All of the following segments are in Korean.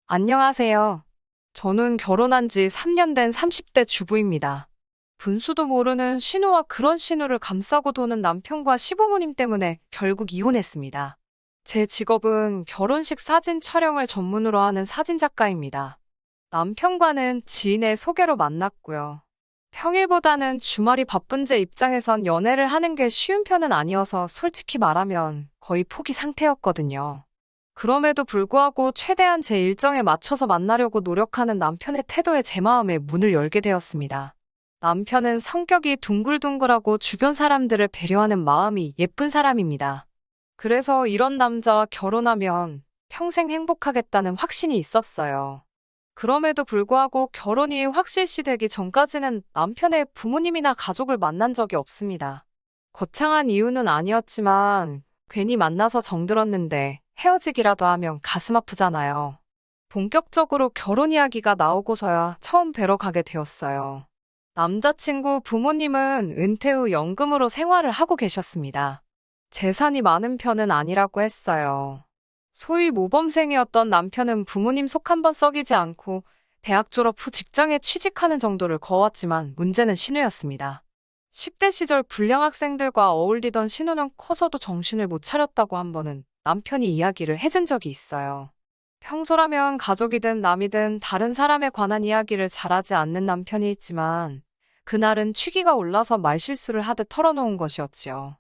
안녕하세요. 저는 결혼한 지 3년 된 30대 주부입니다. 분수도 모르는 신우와 그런 신우를 감싸고 도는 남편과 시부모님 때문에 결국 이혼했습니다. 제 직업은 결혼식 사진 촬영을 전문으로 하는 사진작가입니다. 남편과는 지인의 소개로 만났고요. 평일보다는 주말이 바쁜 제 입장에선 연애를 하는 게 쉬운 편은 아니어서 솔직히 말하면 거의 포기 상태였거든요. 그럼에도 불구하고 최대한 제 일정에 맞춰서 만나려고 노력하는 남편의 태도에 제 마음에 문을 열게 되었습니다. 남편은 성격이 둥글둥글하고 주변 사람들을 배려하는 마음이 예쁜 사람입니다. 그래서 이런 남자와 결혼하면 평생 행복하겠다는 확신이 있었어요. 그럼에도 불구하고 결혼이 확실시 되기 전까지는 남편의 부모님이나 가족을 만난 적이 없습니다. 거창한 이유는 아니었지만 괜히 만나서 정들었는데 헤어지기라도 하면 가슴 아프잖아요. 본격적으로 결혼 이야기가 나오고서야 처음 뵈러 가게 되었어요. 남자친구 부모님은 은퇴 후 연금으로 생활을 하고 계셨습니다. 재산이 많은 편은 아니라고 했어요. 소위 모범생이었던 남편은 부모님 속 한 번 썩이지 않고 대학 졸업 후 직장에 취직하는 정도를 거왔지만 문제는 신우였습니다. 10대 시절 불량 학생들과 어울리던 신우는 커서도 정신을 못 차렸다고 한 번은 남편이 이야기를 해준 적이 있어요. 평소라면 가족이든 남이든 다른 사람에 관한 이야기를 잘하지 않는 남편이 있지만 그날은 취기가 올라서 말실수를 하듯 털어놓은 것이었지요.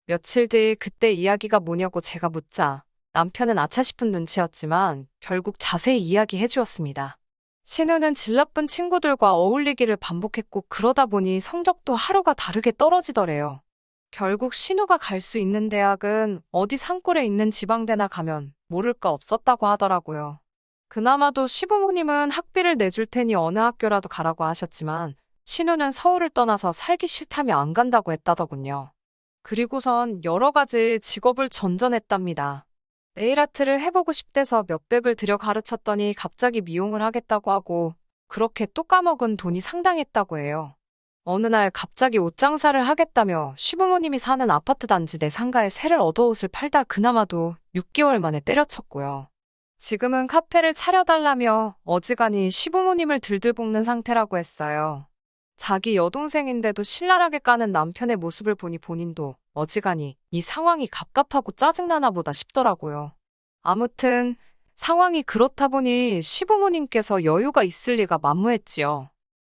며칠 뒤 그때 이야기가 뭐냐고 제가 묻자 남편은 아차 싶은 눈치였지만 결국 자세히 이야기해 주었습니다. 신우는 질 나쁜 친구들과 어울리기를 반복했고 그러다 보니 성적도 하루가 다르게 떨어지더래요. 결국 신우가 갈 수 있는 대학은 어디 산골에 있는 지방대나 가면 모를 거 없었다고 하더라고요. 그나마도 시부모님은 학비를 내줄 테니 어느 학교라도 가라고 하셨지만 신우는 서울을 떠나서 살기 싫다며 안 간다고 했다더군요. 그리고선 여러 가지 직업을 전전했답니다. 네일아트를 해보고 싶대서 몇백을 들여 가르쳤더니 갑자기 미용을 하겠다고 하고 그렇게 또 까먹은 돈이 상당했다고 해요. 어느 날 갑자기 옷 장사를 하겠다며 시부모님이 사는 아파트 단지 내 상가에 새를 얻어 옷을 팔다 그나마도 6개월 만에 때려쳤고요. 지금은 카페를 차려달라며 어지간히 시부모님을 들들 볶는 상태라고 했어요. 자기 여동생인데도 신랄하게 까는 남편의 모습을 보니 본인도 어지간히 이 상황이 갑갑하고 짜증나나 보다 싶더라고요. 아무튼 상황이 그렇다 보니 시부모님께서 여유가 있을 리가 만무했지요.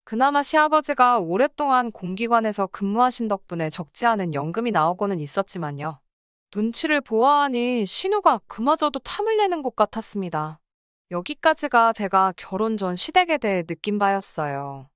그나마 시아버지가 오랫동안 공기관에서 근무하신 덕분에 적지 않은 연금이 나오고는 있었지만요. 눈치를 보아하니 신우가 그마저도 탐을 내는 것 같았습니다. 여기까지가 제가 결혼 전 시댁에 대해 느낀 바였어요.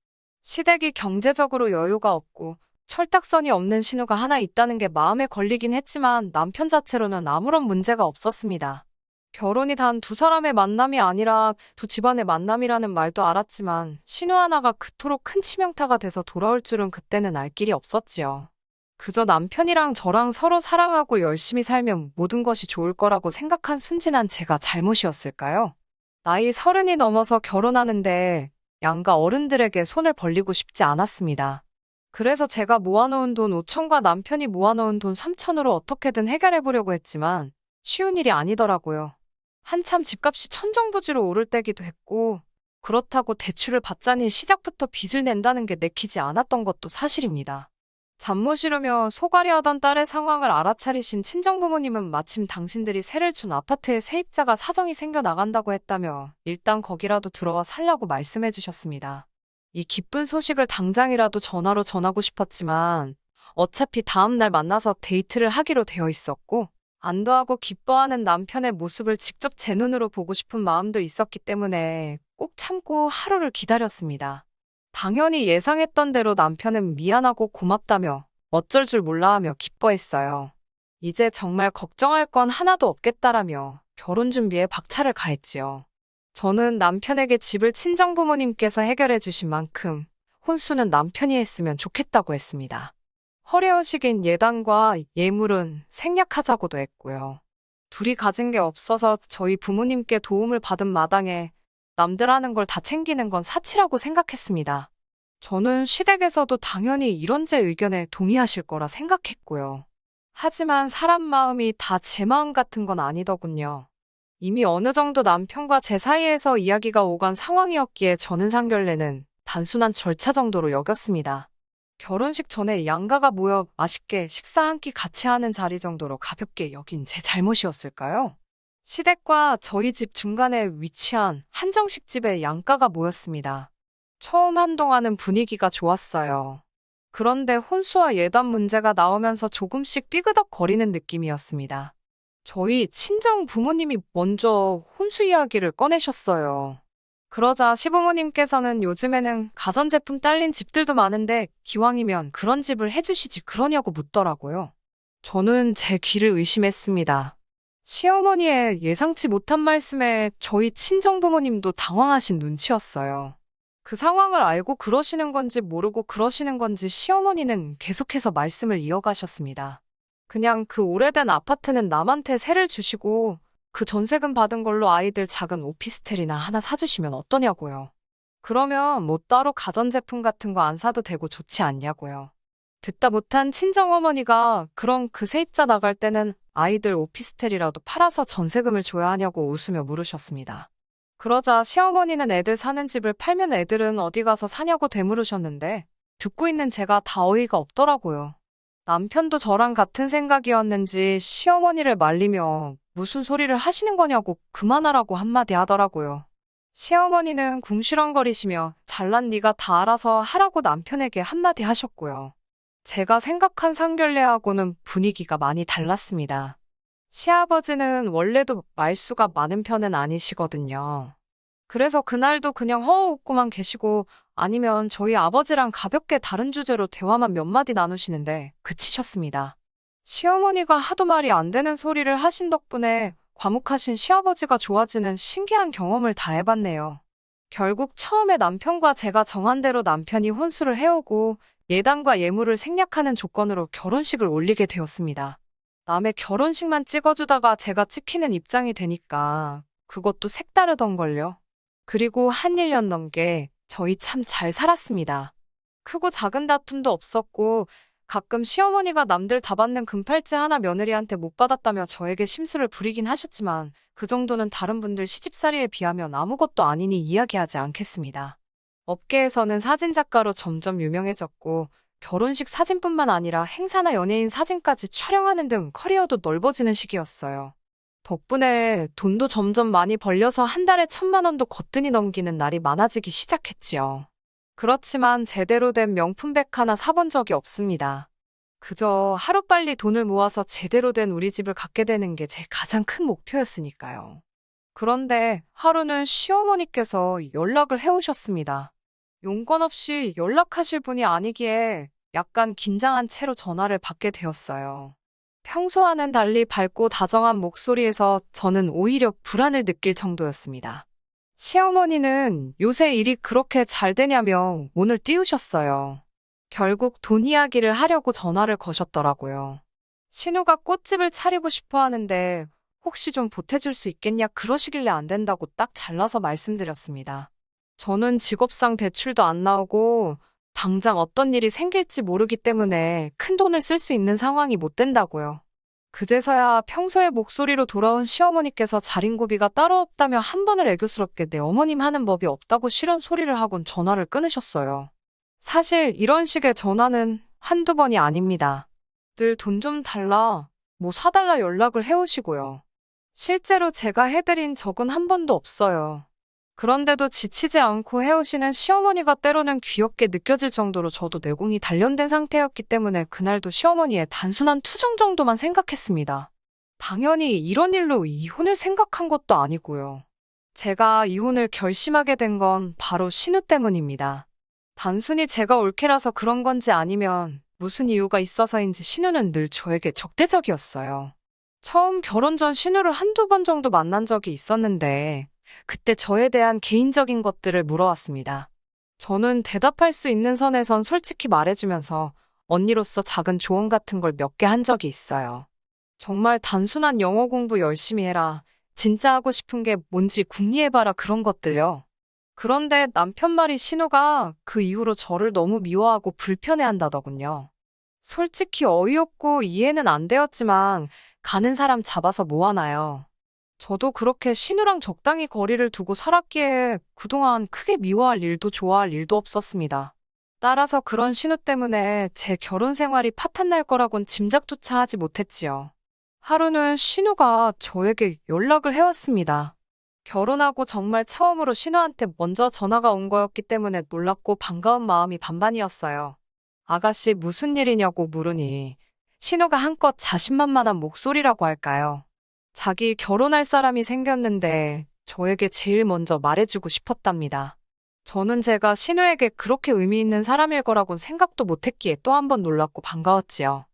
시댁이 경제적으로 여유가 없고 철딱선이 없는 신우가 하나 있다는 게 마음에 걸리긴 했지만 남편 자체로는 아무런 문제가 없었습니다. 결혼이 단 두 사람의 만남이 아니라 두 집안의 만남이라는 말도 알았지만 신우 하나가 그토록 큰 치명타가 돼서 돌아올 줄은 그때는 알 길이 없었지요. 그저 남편이랑 저랑 서로 사랑하고 열심히 살면 모든 것이 좋을 거라고 생각한 순진한 제가 잘못이었을까요? 나이 30이 넘어서 결혼하는데 양가 어른들에게 손을 벌리고 싶지 않았습니다. 그래서 제가 모아놓은 돈 5천과 남편이 모아놓은 돈 3천으로 어떻게든 해결해보려고 했지만 쉬운 일이 아니더라고요. 한참 집값이 천정부지로 오를 때기도 했고 그렇다고 대출을 받자니 시작부터 빚을 낸다는 게 내키지 않았던 것도 사실입니다. 잠못 이루며 소갈이하던 딸의 상황을 알아차리신 친정부모님은 마침 당신들이 세를 준 아파트에 세입자가 사정이 생겨 나간다고 했다며 일단 거기라도 들어와 살라고 말씀해 주셨습니다. 이 기쁜 소식을 당장이라도 전화로 전하고 싶었지만 어차피 다음 날 만나서 데이트를 하기로 되어 있었고 안도하고 기뻐하는 남편의 모습을 직접 제 눈으로 보고 싶은 마음도 있었기 때문에 꼭 참고 하루를 기다렸습니다. 당연히 예상했던 대로 남편은 미안하고 고맙다며 어쩔 줄 몰라 하며 기뻐했어요. 이제 정말 걱정할 건 하나도 없겠다라며 결혼 준비에 박차를 가했지요. 저는 남편에게 집을 친정부모님께서 해결해 주신 만큼 혼수는 남편이 했으면 좋겠다고 했습니다. 허례허식인 예단과 예물은 생략하자고도 했고요. 둘이 가진 게 없어서 저희 부모님께 도움을 받은 마당에 남들 하는 걸 다 챙기는 건 사치라고 생각했습니다. 저는 시댁에서도 당연히 이런 제 의견에 동의하실 거라 생각했고요. 하지만 사람 마음이 다 제 마음 같은 건 아니더군요. 이미 어느 정도 남편과 제 사이에서 이야기가 오간 상황이었기에 저는 상견례는 단순한 절차 정도로 여겼습니다. 결혼식 전에 양가가 모여 맛있게 식사 한 끼 같이 하는 자리 정도로 가볍게 여긴 제 잘못이었을까요? 시댁과 저희 집 중간에 위치한 한정식 집에 양가가 모였습니다. 처음 한동안은 분위기가 좋았어요. 그런데 혼수와 예단 문제가 나오면서 조금씩 삐그덕거리는 느낌이었습니다. 저희 친정 부모님이 먼저 혼수 이야기를 꺼내셨어요. 그러자 시부모님께서는 요즘에는 가전제품 딸린 집들도 많은데 기왕이면 그런 집을 해주시지 그러냐고 묻더라고요. 저는 제 귀를 의심했습니다. 시어머니의 예상치 못한 말씀에 저희 친정부모님도 당황하신 눈치였어요. 그 상황을 알고 그러시는 건지 모르고 그러시는 건지 시어머니는 계속해서 말씀을 이어가셨습니다. 그냥 그 오래된 아파트는 남한테 세를 주시고 그 전세금 받은 걸로 아이들 작은 오피스텔이나 하나 사주시면 어떠냐고요. 그러면 뭐 따로 가전제품 같은 거 안 사도 되고 좋지 않냐고요. 듣다 못한 친정어머니가 그럼 그 세입자 나갈 때는 아이들 오피스텔이라도 팔아서 전세금을 줘야 하냐고 웃으며 물으셨습니다. 그러자 시어머니는 애들 사는 집을 팔면 애들은 어디 가서 사냐고 되물으셨는데 듣고 있는 제가 다 어이가 없더라고요. 남편도 저랑 같은 생각이었는지 시어머니를 말리며 무슨 소리를 하시는 거냐고 그만하라고 한마디 하더라고요. 시어머니는 궁시렁거리시며 잘난 네가 다 알아서 하라고 남편에게 한마디 하셨고요. 제가 생각한 상견례하고는 분위기가 많이 달랐습니다. 시아버지는 원래도 말수가 많은 편은 아니시거든요. 그래서 그날도 그냥 허허 웃고만 계시고 아니면 저희 아버지랑 가볍게 다른 주제로 대화만 몇 마디 나누시는데 그치셨습니다. 시어머니가 하도 말이 안 되는 소리를 하신 덕분에 과묵하신 시아버지가 좋아지는 신기한 경험을 다 해봤네요. 결국 처음에 남편과 제가 정한 대로 남편이 혼수를 해오고 예단과 예물을 생략하는 조건으로 결혼식을 올리게 되었습니다. 남의 결혼식만 찍어주다가 제가 찍히는 입장이 되니까 그것도 색다르던걸요. 그리고 한 1년 넘게 저희 참 잘 살았습니다. 크고 작은 다툼도 없었고 가끔 시어머니가 남들 다 받는 금팔찌 하나 며느리한테 못 받았다며 저에게 심술을 부리긴 하셨지만 그 정도는 다른 분들 시집살이에 비하면 아무것도 아니니 이야기하지 않겠습니다. 업계에서는 사진작가로 점점 유명해졌고 결혼식 사진뿐만 아니라 행사나 연예인 사진까지 촬영하는 등 커리어도 넓어지는 시기였어요. 덕분에 돈도 점점 많이 벌려서 한 달에 1,000만 원도 거뜬히 넘기는 날이 많아지기 시작했지요. 그렇지만 제대로 된 명품백 하나 사본 적이 없습니다. 그저 하루빨리 돈을 모아서 제대로 된 우리 집을 갖게 되는 게 제 가장 큰 목표였으니까요. 그런데 하루는 시어머니께서 연락을 해오셨습니다. 용건 없이 연락하실 분이 아니기에 약간 긴장한 채로 전화를 받게 되었어요. 평소와는 달리 밝고 다정한 목소리에서 저는 오히려 불안을 느낄 정도였습니다. 시어머니는 요새 일이 그렇게 잘 되냐며 문을 띄우셨어요. 결국 돈 이야기를 하려고 전화를 거셨더라고요. 신우가 꽃집을 차리고 싶어 하는데 혹시 좀 보태줄 수 있겠냐 그러시길래 안 된다고 딱 잘라서 말씀드렸습니다. 저는 직업상 대출도 안 나오고 당장 어떤 일이 생길지 모르기 때문에 큰 돈을 쓸 수 있는 상황이 못 된다고요. 그제서야 평소의 목소리로 돌아온 시어머니께서 자린고비가 따로 없다며 한 번을 애교스럽게 내 어머님 하는 법이 없다고 싫은 소리를 하곤 전화를 끊으셨어요. 사실 이런 식의 전화는 한두 번이 아닙니다. 늘 돈 좀 달라, 뭐 사달라 연락을 해오시고요. 실제로 제가 해드린 적은 한 번도 없어요. 그런데도 지치지 않고 해오시는 시어머니가 때로는 귀엽게 느껴질 정도로 저도 내공이 단련된 상태였기 때문에 그날도 시어머니의 단순한 투정 정도만 생각했습니다. 당연히 이런 일로 이혼을 생각한 것도 아니고요. 제가 이혼을 결심하게 된 건 바로 신우 때문입니다. 단순히 제가 올케라서 그런 건지 아니면 무슨 이유가 있어서인지 신우는 늘 저에게 적대적이었어요. 처음 결혼 전 신우를 한두 번 정도 만난 적이 있었는데 그때 저에 대한 개인적인 것들을 물어왔습니다. 저는 대답할 수 있는 선에선 솔직히 말해주면서 언니로서 작은 조언 같은 걸 몇 개 한 적이 있어요. 정말 단순한 영어 공부 열심히 해라. 진짜 하고 싶은 게 뭔지 궁리해봐라 그런 것들요. 그런데 남편 말이 신우가 그 이후로 저를 너무 미워하고 불편해한다더군요. 솔직히 어이없고 이해는 안 되었지만 가는 사람 잡아서 뭐 하나요? 저도 그렇게 신우랑 적당히 거리를 두고 살았기에 그동안 크게 미워할 일도 좋아할 일도 없었습니다. 따라서 그런 신우 때문에 제 결혼 생활이 파탄날 거라곤 짐작조차 하지 못했지요. 하루는 신우가 저에게 연락을 해왔습니다. 결혼하고 정말 처음으로 신우한테 먼저 전화가 온 거였기 때문에 놀랍고 반가운 마음이 반반이었어요. 아가씨 무슨 일이냐고 물으니 신우가 한껏 자신만만한 목소리라고 할까요? 자기 결혼할 사람이 생겼는데 저에게 제일 먼저 말해주고 싶었답니다. 저는 제가 신우에게 그렇게 의미 있는 사람일 거라고는 생각도 못했기에 또 한 번 놀랍고 반가웠지요.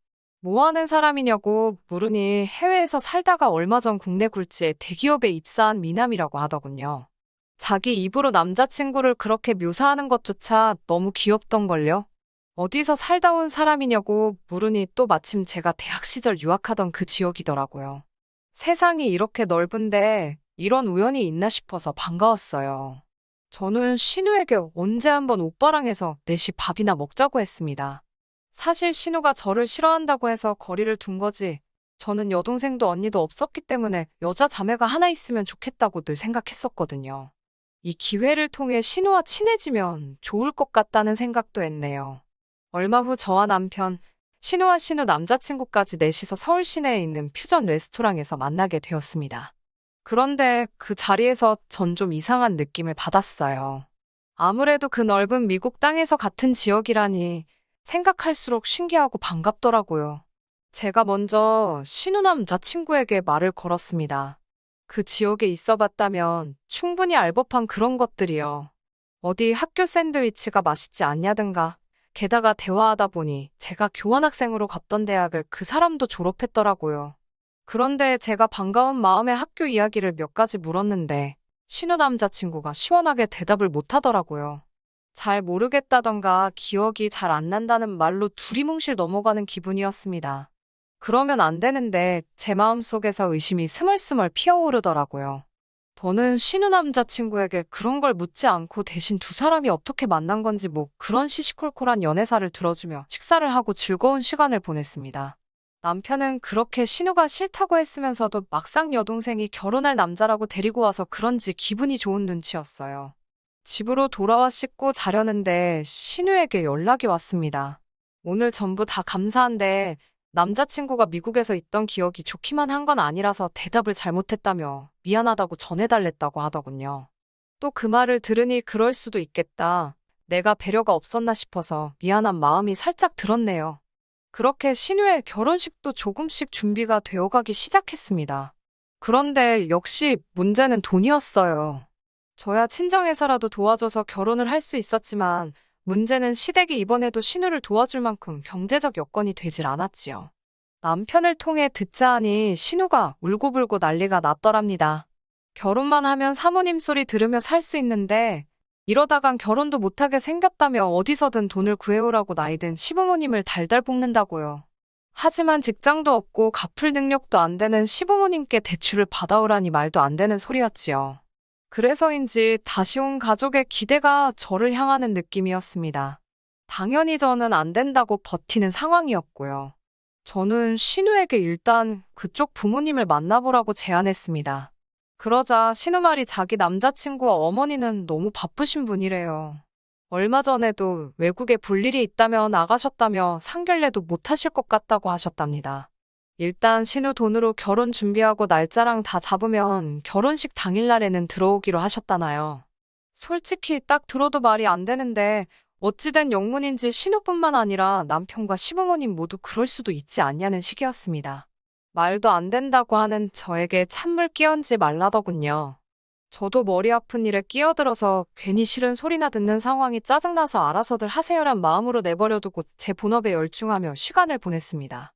뭐 하는 사람이냐고 물으니 해외에서 살다가 얼마 전 국내 굴지에 대기업에 입사한 미남이라고 하더군요. 자기 입으로 남자친구를 그렇게 묘사하는 것조차 너무 귀엽던걸요. 어디서 살다 온 사람이냐고 물으니 또 마침 제가 대학 시절 유학하던 그 지역이더라고요. 세상이 이렇게 넓은데 이런 우연이 있나 싶어서 반가웠어요. 저는 신우에게 언제 한번 오빠랑 해서 넷이 밥이나 먹자고 했습니다. 사실 신우가 저를 싫어한다고 해서 거리를 둔 거지. 저는 여동생도 언니도 없었기 때문에 여자 자매가 하나 있으면 좋겠다고 늘 생각했었거든요. 이 기회를 통해 신우와 친해지면 좋을 것 같다는 생각도 했네요. 얼마 후 저와 남편, 신우와 신우 남자친구까지 넷이서 서울 시내에 있는 퓨전 레스토랑에서 만나게 되었습니다. 그런데 그 자리에서 전 좀 이상한 느낌을 받았어요. 아무래도 그 넓은 미국 땅에서 같은 지역이라니 생각할수록 신기하고 반갑더라고요. 제가 먼저 신우 남자친구에게 말을 걸었습니다. 그 지역에 있어 봤다면 충분히 알 법한 그런 것들이요. 어디 학교 샌드위치가 맛있지 않냐든가. 게다가 대화하다 보니 제가 교환학생으로 갔던 대학을 그 사람도 졸업했더라고요. 그런데 제가 반가운 마음에 학교 이야기를 몇 가지 물었는데 신우 남자친구가 시원하게 대답을 못하더라고요. 잘 모르겠다던가 기억이 잘 안 난다는 말로 두리뭉실 넘어가는 기분이었습니다. 그러면 안 되는데 제 마음속에서 의심이 스멀스멀 피어오르더라고요. 저는 신우 남자친구에게 그런 걸 묻지 않고 대신 두 사람이 어떻게 만난 건지 뭐 그런 시시콜콜한 연애사를 들어주며 식사를 하고 즐거운 시간을 보냈습니다. 남편은 그렇게 신우가 싫다고 했으면서도 막상 여동생이 결혼할 남자라고 데리고 와서 그런지 기분이 좋은 눈치였어요. 집으로 돌아와 씻고 자려는데 신우에게 연락이 왔습니다. 오늘 전부 다 감사한데 남자친구가 미국에서 있던 기억이 좋기만 한 건 아니라서 대답을 잘못했다며 미안하다고 전해달랬다고 하더군요. 또 그 말을 들으니 그럴 수도 있겠다. 내가 배려가 없었나 싶어서 미안한 마음이 살짝 들었네요. 그렇게 신우의 결혼식도 조금씩 준비가 되어가기 시작했습니다. 그런데 역시 문제는 돈이었어요. 저야 친정에서라도 도와줘서 결혼을 할 수 있었지만 문제는 시댁이 이번에도 신우를 도와줄 만큼 경제적 여건이 되질 않았지요. 남편을 통해 듣자 하니 신우가 울고불고 난리가 났더랍니다. 결혼만 하면 사모님 소리 들으며 살 수 있는데 이러다간 결혼도 못하게 생겼다며 어디서든 돈을 구해오라고 나이든 시부모님을 달달 볶는다고요. 하지만 직장도 없고 갚을 능력도 안 되는 시부모님께 대출을 받아오라니 말도 안 되는 소리였지요. 그래서인지 다시 온 가족의 기대가 저를 향하는 느낌이었습니다. 당연히 저는 안 된다고 버티는 상황이었고요. 저는 신우에게 일단 그쪽 부모님을 만나보라고 제안했습니다. 그러자 신우 말이 자기 남자친구와 어머니는 너무 바쁘신 분이래요. 얼마 전에도 외국에 볼 일이 있다며 나가셨다며 상견례도 못 하실 것 같다고 하셨답니다. 일단 신우 돈으로 결혼 준비하고 날짜랑 다 잡으면 결혼식 당일날에는 들어오기로 하셨다나요. 솔직히 딱 들어도 말이 안 되는데 어찌된 영문인지 신우뿐만 아니라 남편과 시부모님 모두 그럴 수도 있지 않냐는 식이었습니다. 말도 안 된다고 하는 저에게 찬물 끼얹지 말라더군요. 저도 머리 아픈 일에 끼어들어서 괜히 싫은 소리나 듣는 상황이 짜증나서 알아서들 하세요란 마음으로 내버려두고 제 본업에 열중하며 시간을 보냈습니다.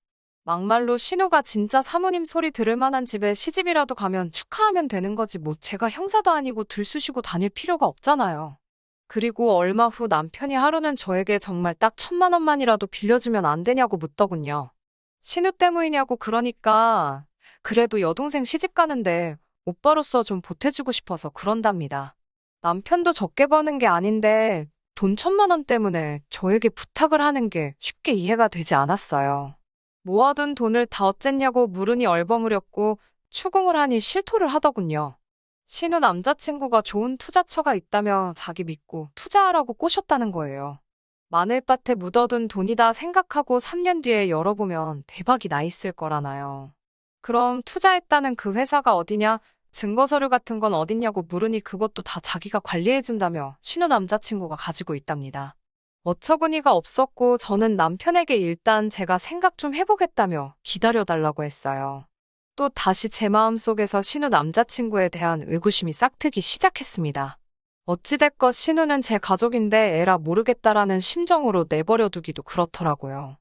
막말로 신우가 진짜 사모님 소리 들을 만한 집에 시집이라도 가면 축하하면 되는 거지 뭐 제가 형사도 아니고 들쑤시고 다닐 필요가 없잖아요. 그리고 얼마 후 남편이 하루는 저에게 정말 딱 1,000만 원만이라도 빌려주면 안 되냐고 묻더군요. 신우 때문이냐고 그러니까 그래도 여동생 시집 가는데 오빠로서 좀 보태주고 싶어서 그런답니다. 남편도 적게 버는 게 아닌데 돈 1,000만 원 때문에 저에게 부탁을 하는 게 쉽게 이해가 되지 않았어요. 모아둔 돈을 다 어쨌냐고 물으니 얼버무렸고 추궁을 하니 실토를 하더군요. 신우 남자친구가 좋은 투자처가 있다며 자기 믿고 투자하라고 꼬셨다는 거예요. 마늘밭에 묻어둔 돈이다 생각하고 3년 뒤에 열어보면 대박이 나 있을 거라나요. 그럼 투자했다는 그 회사가 어디냐? 증거 서류 같은 건 어딨냐고 물으니 그것도 다 자기가 관리해준다며 신우 남자친구가 가지고 있답니다. 어처구니가 없었고 저는 남편에게 일단 제가 생각 좀 해보겠다며 기다려달라고 했어요. 또 다시 제 마음속에서 신우 남자친구에 대한 의구심이 싹트기 시작했습니다. 어찌됐건 신우는 제 가족인데 에라 모르겠다라는 심정으로 내버려두기도 그렇더라고요.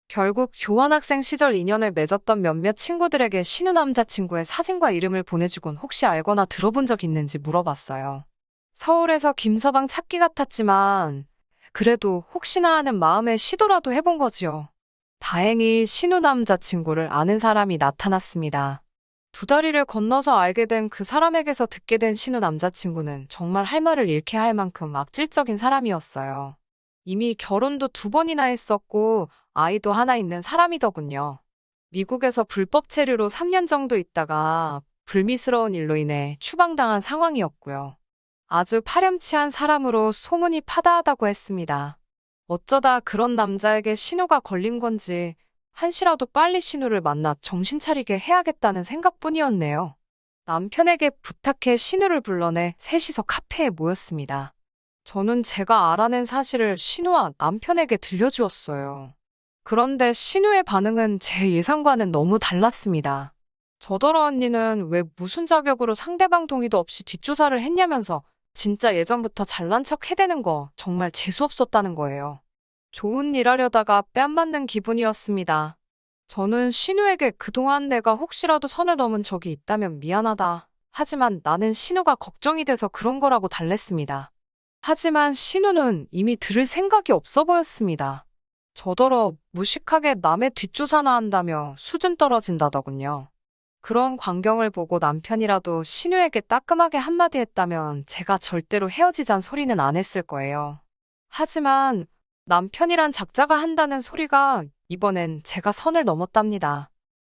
결국 교환학생 시절 인연을 맺었던 몇몇 친구들에게 신우 남자친구의 사진과 이름을 보내주곤 혹시 알거나 들어본 적 있는지 물어봤어요. 서울에서 김서방 찾기 같았지만 그래도 혹시나 하는 마음에 시도라도 해본 거지요. 다행히 신우 남자친구를 아는 사람이 나타났습니다. 두 다리를 건너서 알게 된 그 사람에게서 듣게 된 신우 남자친구는 정말 할 말을 잃게 할 만큼 악질적인 사람이었어요. 이미 결혼도 2번이나 했었고 아이도 하나 있는 사람이더군요. 미국에서 불법 체류로 3년 정도 있다가 불미스러운 일로 인해 추방당한 상황이었고요. 아주 파렴치한 사람으로 소문이 파다하다고 했습니다. 어쩌다 그런 남자에게 신우가 걸린 건지 한시라도 빨리 신우를 만나 정신 차리게 해야겠다는 생각뿐이었네요. 남편에게 부탁해 신우를 불러내 셋이서 카페에 모였습니다. 저는 제가 알아낸 사실을 신우와 남편에게 들려주었어요. 그런데 신우의 반응은 제 예상과는 너무 달랐습니다. 저더러 언니는 왜 무슨 자격으로 상대방 동의도 없이 뒷조사를 했냐면서 진짜 예전부터 잘난 척 해대는 거 정말 재수없었다는 거예요. 좋은 일 하려다가 뺨 맞는 기분이었습니다. 저는 신우에게 그동안 내가 혹시라도 선을 넘은 적이 있다면 미안하다. 하지만 나는 신우가 걱정이 돼서 그런 거라고 달랬습니다. 하지만 신우는 이미 들을 생각이 없어 보였습니다. 저더러 무식하게 남의 뒷조사나 한다며 수준 떨어진다더군요. 그런 광경을 보고 남편이라도 신우에게 따끔하게 한마디 했다면 제가 절대로 헤어지잔 소리는 안 했을 거예요. 하지만 남편이란 작자가 한다는 소리가 이번엔 제가 선을 넘었답니다.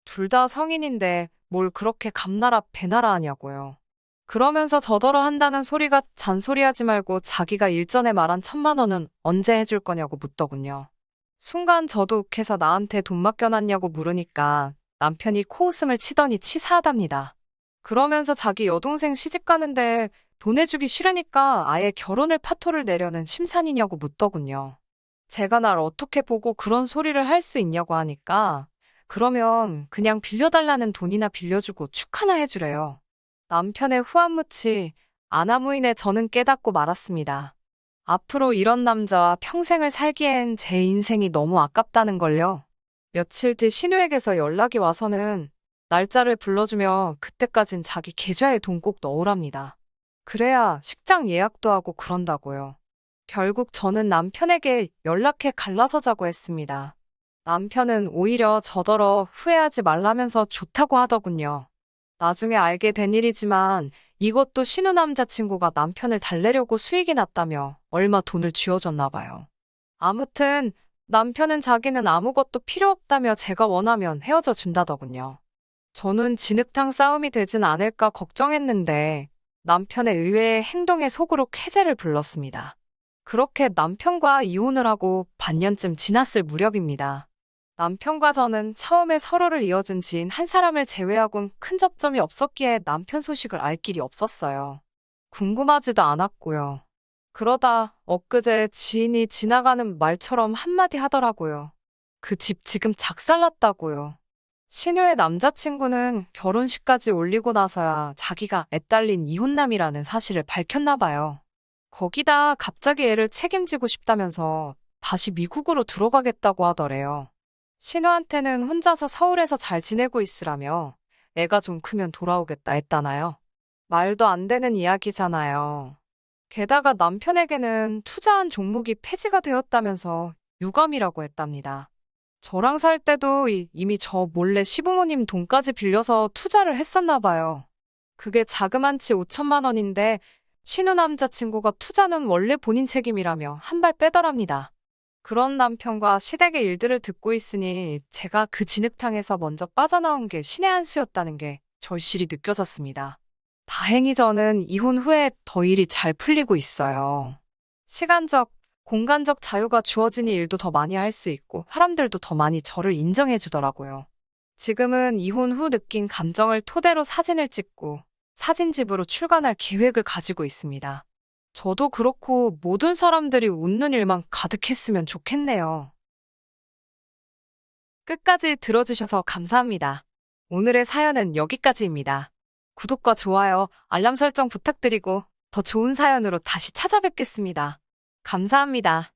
둘 다 성인인데 뭘 그렇게 감나라 배나라 하냐고요. 그러면서 저더러 한다는 소리가 잔소리하지 말고 자기가 일전에 말한 1,000만 원은 언제 해줄 거냐고 묻더군요. 순간 저도 욱해서 나한테 돈 맡겨놨냐고 물으니까 남편이 코웃음을 치더니 치사하답니다. 그러면서 자기 여동생 시집 가는데 돈 해주기 싫으니까 아예 결혼을 파토를 내려는 심산이냐고 묻더군요. 제가 날 어떻게 보고 그런 소리를 할 수 있냐고 하니까 그러면 그냥 빌려달라는 돈이나 빌려주고 축하나 해주래요. 남편의 후안무치 아나무인에 저는 깨닫고 말았습니다. 앞으로 이런 남자와 평생을 살기엔 제 인생이 너무 아깝다는 걸요. 며칠 뒤 신우에게서 연락이 와서는 날짜를 불러주며 그때까진 자기 계좌에 돈 꼭 넣으랍니다. 그래야 식장 예약도 하고 그런다고요. 결국 저는 남편에게 연락해 갈라서자고 했습니다. 남편은 오히려 저더러 후회하지 말라면서 좋다고 하더군요. 나중에 알게 된 일이지만 이것도 신우 남자친구가 남편을 달래려고 수익이 났다며 얼마 돈을 쥐어줬나 봐요. 아무튼 남편은 자기는 아무것도 필요 없다며 제가 원하면 헤어져 준다더군요. 저는 진흙탕 싸움이 되진 않을까 걱정했는데 남편의 의외의 행동에 속으로 쾌재를 불렀습니다. 그렇게 남편과 이혼을 하고 반년쯤 지났을 무렵입니다. 남편과 저는 처음에 서로를 이어준 지인 한 사람을 제외하곤 큰 접점이 없었기에 남편 소식을 알 길이 없었어요. 궁금하지도 않았고요. 그러다 엊그제 지인이 지나가는 말처럼 한마디 하더라고요. 그 집 지금 작살났다고요. 신우의 남자친구는 결혼식까지 올리고 나서야 자기가 애딸린 이혼남이라는 사실을 밝혔나 봐요. 거기다 갑자기 애를 책임지고 싶다면서 다시 미국으로 들어가겠다고 하더래요. 신우한테는 혼자서 서울에서 잘 지내고 있으라며 애가 좀 크면 돌아오겠다 했다나요? 말도 안 되는 이야기잖아요. 게다가 남편에게는 투자한 종목이 폐지가 되었다면서 유감이라고 했답니다. 저랑 살 때도 이미 저 몰래 시부모님 돈까지 빌려서 투자를 했었나 봐요. 그게 자그만치 5천만 원인데 신우 남자친구가 투자는 원래 본인 책임이라며 한 발 빼더랍니다. 그런 남편과 시댁의 일들을 듣고 있으니 제가 그 진흙탕에서 먼저 빠져나온 게 신의 한 수였다는 게 절실히 느껴졌습니다. 다행히 저는 이혼 후에 더 일이 잘 풀리고 있어요. 시간적, 공간적 자유가 주어지니 일도 더 많이 할 수 있고 사람들도 더 많이 저를 인정해 주더라고요. 지금은 이혼 후 느낀 감정을 토대로 사진을 찍고 사진집으로 출간할 계획을 가지고 있습니다. 저도 그렇고 모든 사람들이 웃는 일만 가득했으면 좋겠네요. 끝까지 들어주셔서 감사합니다. 오늘의 사연은 여기까지입니다. 구독과 좋아요, 알람 설정 부탁드리고 더 좋은 사연으로 다시 찾아뵙겠습니다. 감사합니다.